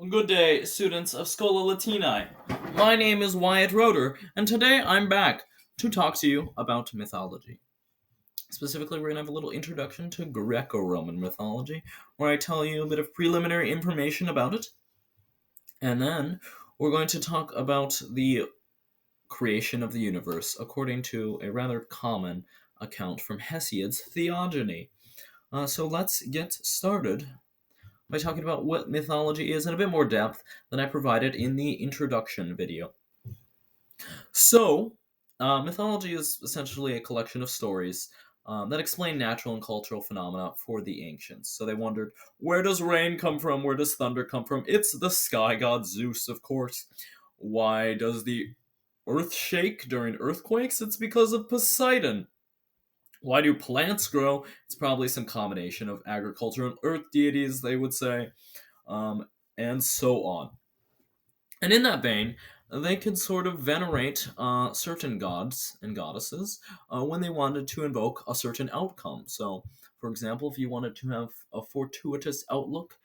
Good day, students of ScholaLatinae. My name is Wyatt Roder, and today I'm back to talk to you about mythology. Specifically, we're going to have a little introduction to Greco-Roman mythology, where I tell you a bit of preliminary information about it, and then we're going to talk about the creation of the universe according to a rather common account from Hesiod's Theogony. So let's get started by talking about what mythology is in a bit more depth than I provided in the introduction video. So, mythology is essentially a collection of stories that explain natural and cultural phenomena for the ancients. So they wondered, where does rain come from? Where does thunder come from? It's the sky god Zeus, of course. Why does the earth shake during earthquakes? It's because of Poseidon. Why do plants grow? It's probably some combination of agriculture and earth deities, they would say, um, and so on. And in that vein, they could sort of venerate certain gods and goddesses when they wanted to invoke a certain outcome. So, for example, if you wanted to have a fortuitous outlook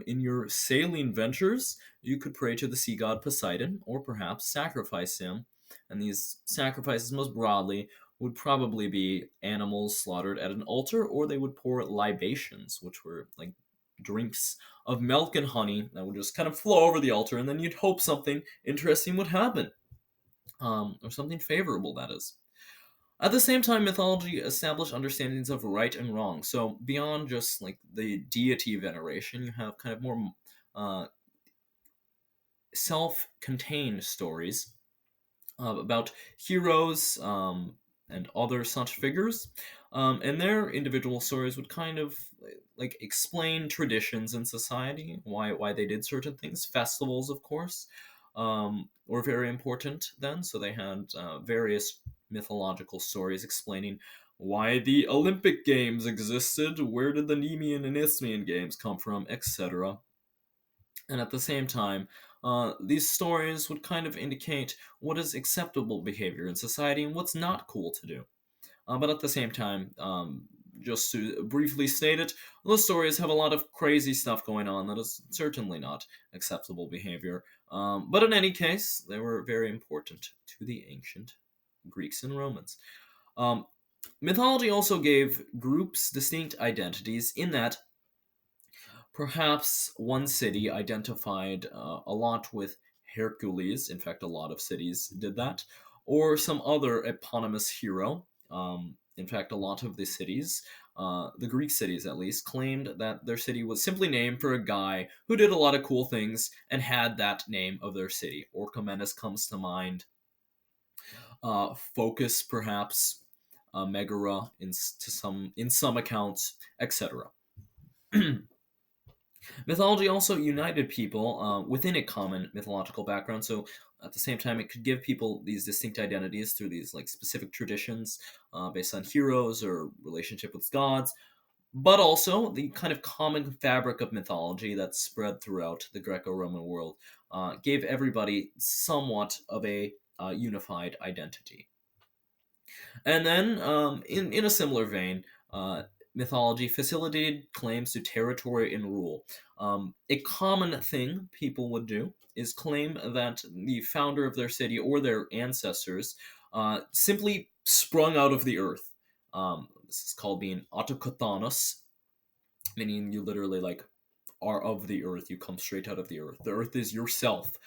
in your sailing ventures, you could pray to the sea god Poseidon, or perhaps sacrifice him. And these sacrifices, most broadly, would probably be animals slaughtered at an altar, or they would pour libations, which were like drinks of milk and honey that would just kind of flow over the altar, and then you'd hope something interesting would happen, or something favorable, that is. At the same time, mythology established understandings of right and wrong. So beyond just like the deity veneration, you have kind of more self-contained stories about heroes and other such figures, and their individual stories would kind of like explain traditions in society, why they did certain things. Festivals, of course, were very important then, so they had various mythological stories explaining why the Olympic Games existed, where did the Nemean and Isthmian Games come from, etc. And at the same time, these stories would kind of indicate what is acceptable behavior in society and what's not cool to do. But at the same time, just to briefly state it, those stories have a lot of crazy stuff going on that is certainly not acceptable behavior. But in any case, they were very important to the ancient Greeks and Romans. Um, Mythology also gave groups distinct identities in that perhaps one city identified a lot with Hercules. In fact, a lot of cities did that. Or some other eponymous hero. In fact, a lot of the cities, the Greek cities at least, claimed that their city was simply named for a guy who did a lot of cool things and had that name of their city. Orchomenus comes to mind. Focus, perhaps. Megara, in some accounts, etc. Mythology also united people within a common mythological background. So at the same time, it could give people these distinct identities through these like specific traditions based on heroes or relationship with gods, but also the kind of common fabric of mythology that spread throughout the Greco-Roman world gave everybody somewhat of a unified identity. And then, in a similar vein, mythology facilitated claims to territory and rule. A common thing people would do is claim that the founder of their city or their ancestors simply sprung out of the earth. This is called being autochthonos, meaning you literally like are of the earth. You come straight out of the earth. The earth is yourself.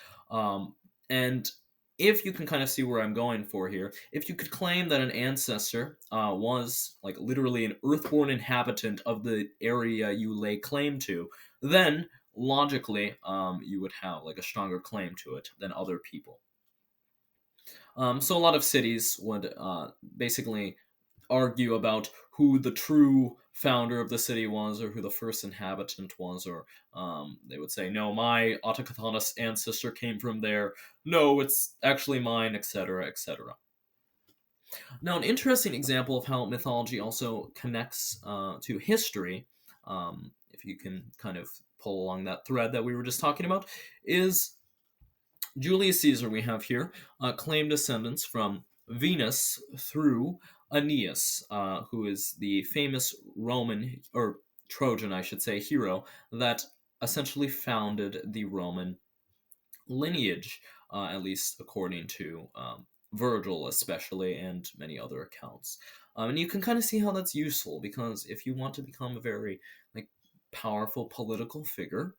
And if you can kind of see where I'm going for here, if you could claim that an ancestor was like literally an earthborn inhabitant of the area you lay claim to, then logically you would have like a stronger claim to it than other people. So a lot of cities would basically argue about who the true founder of the city was or who the first inhabitant was, or they would say, no, my autochthonous ancestor came from there, no, it's actually mine, etc., etc. Now, an interesting example of how mythology also connects to history, if you can kind of pull along that thread that we were just talking about, is Julius Caesar, we have here, claimed descendants from Venus through Aeneas, who is the famous Roman, or Trojan, I should say, hero that essentially founded the Roman lineage, at least according to Virgil, especially, and many other accounts. And you can kind of see how that's useful because if you want to become a very like powerful political figure,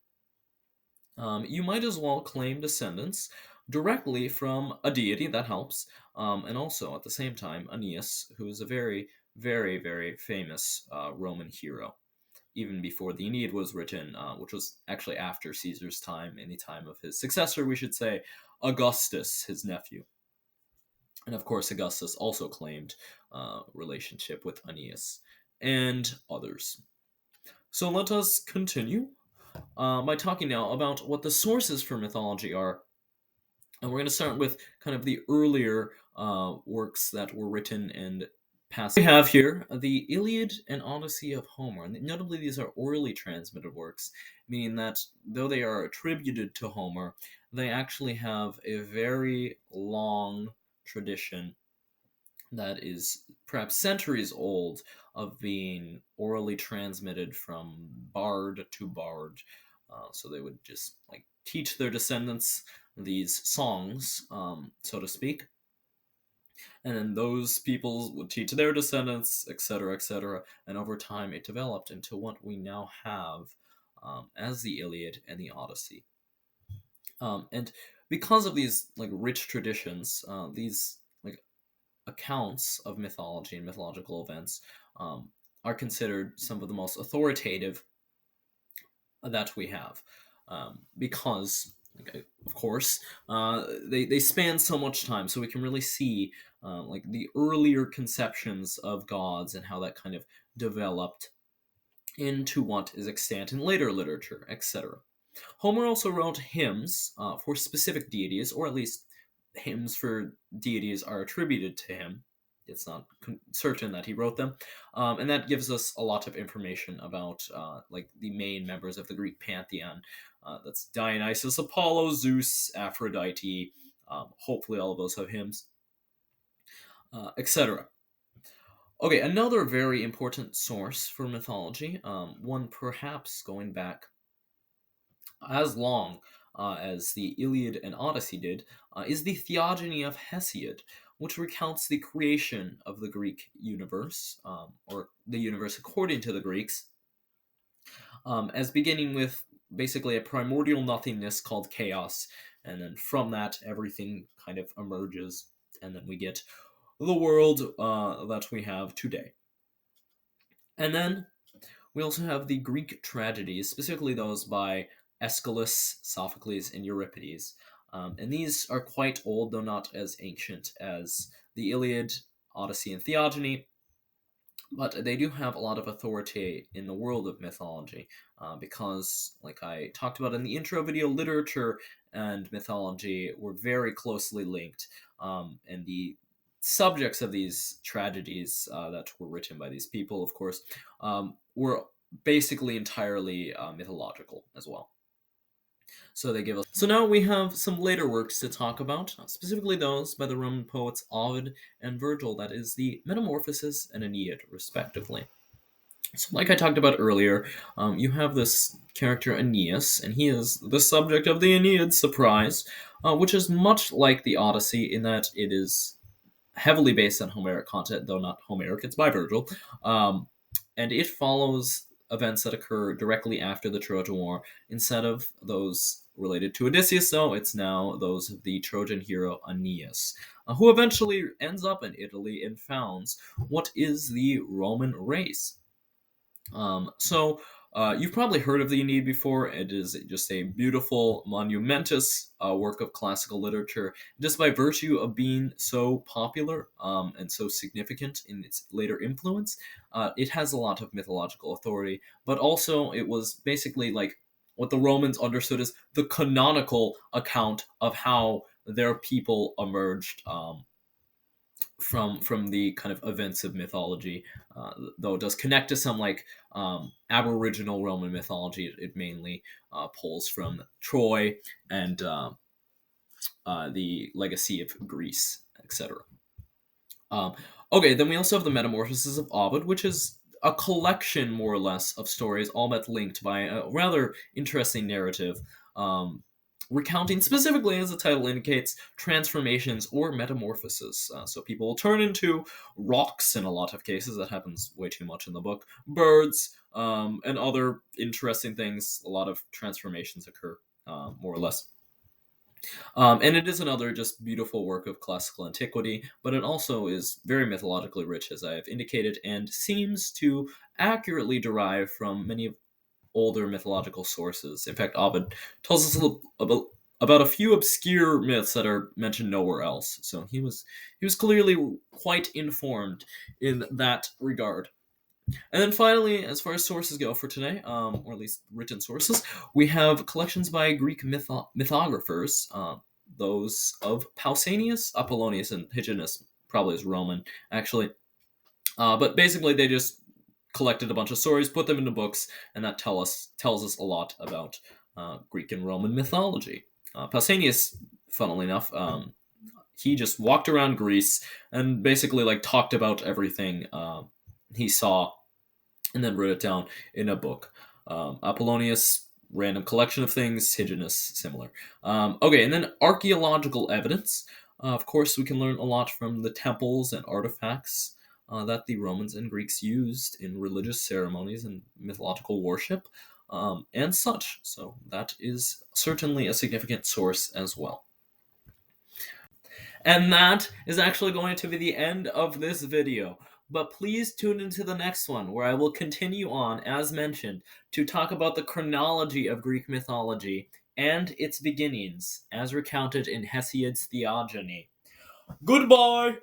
you might as well claim descendants directly from a deity that helps, and also at the same time Aeneas, who is a very, very, very famous Roman hero even before the Aeneid was written, which was actually after Caesar's time, in the time of his successor, we should say, Augustus, his nephew. And of course, Augustus also claimed relationship with Aeneas and others. So let us continue by talking now about what the sources for mythology are. And we're going to start with kind of the earlier works that were written and passed. We have here the Iliad and Odyssey of Homer. And notably, these are orally transmitted works, meaning that though they are attributed to Homer, they actually have a very long tradition that is perhaps centuries old of being orally transmitted from bard to bard. So they would just like teach their descendants these songs, so to speak, and then those people would teach their descendants, etc., etc. And over time, it developed into what we now have as the Iliad and the Odyssey. And because of these like rich traditions, these like accounts of mythology and mythological events are considered some of the most authoritative that we have, because of course they span so much time, so we can really see like the earlier conceptions of gods and how that kind of developed into what is extant in later literature, etc. Homer also wrote hymns for specific deities, or at least hymns for deities are attributed to him. It's not certain that he wrote them, and that gives us a lot of information about like the main members of the Greek pantheon. That's Dionysus, Apollo, Zeus, Aphrodite. Hopefully, all of those have hymns, etc. Okay, another very important source for mythology, one perhaps going back as long as the Iliad and Odyssey did, is the Theogony of Hesiod, which recounts the creation of the Greek universe, or the universe according to the Greeks, as beginning with basically a primordial nothingness called chaos, and then from that everything kind of emerges, and then we get the world that we have today. And then we also have the Greek tragedies, specifically those by Aeschylus, Sophocles, and Euripides. And these are quite old, though not as ancient as the Iliad, Odyssey, and Theogony, but they do have a lot of authority in the world of mythology because, like I talked about in the intro video, literature and mythology were very closely linked, and the subjects of these tragedies that were written by these people, of course, were basically entirely mythological as well. So they give us. So now we have some later works to talk about, specifically those by the Roman poets Ovid and Virgil. That is the Metamorphoses and Aeneid, respectively. So, like I talked about earlier, you have this character Aeneas, and he is the subject of the Aeneid, surprise, which is much like the Odyssey in that it is heavily based on Homeric content, though not Homeric, it's by Virgil. And it follows events that occur directly after the Trojan War. Instead of those related to Odysseus, though, it's now those of the Trojan hero Aeneas, who eventually ends up in Italy and founds what is the Roman race. So you've probably heard of the Aeneid before. It is just a beautiful, monumentous work of classical literature, just by virtue of being so popular and so significant in its later influence. It has a lot of mythological authority, but also it was basically like what the Romans understood as the canonical account of how their people emerged from the kind of events of mythology, though it does connect to some like Aboriginal Roman mythology. It mainly pulls from Troy and the legacy of Greece, etc. Um, okay, then we also have the Metamorphoses of Ovid, which is a collection, more or less, of stories, all but linked by a rather interesting narrative, recounting specifically, as the title indicates, transformations or metamorphoses. So people will turn into rocks in a lot of cases. That happens way too much in the book. Birds, and other interesting things. A lot of transformations occur, more or less. And it is another just beautiful work of classical antiquity, but it also is very mythologically rich, as I have indicated, and seems to accurately derive from many older mythological sources. In fact, Ovid tells us a little about a few obscure myths that are mentioned nowhere else. So he was clearly quite informed in that regard. And then finally, as far as sources go for today, or at least written sources, we have collections by Greek mythographers, those of Pausanias, Apollonius, and Hyginus, probably is Roman, actually. But basically, they just collected a bunch of stories, put them into books, and that tells us a lot about Greek and Roman mythology. Pausanias, funnily enough, he just walked around Greece and basically talked about everything he saw and then wrote it down in a book. Apollonius, random collection of things. Hyginus, similar. Okay, and then archaeological evidence. Of course, we can learn a lot from the temples and artifacts that the Romans and Greeks used in religious ceremonies and mythological worship, and such. So that is certainly a significant source as well. And that is actually going to be the end of this video. But please tune into the next one, where I will continue on, as mentioned, to talk about the chronology of Greek mythology and its beginnings, as recounted in Hesiod's Theogony. Goodbye!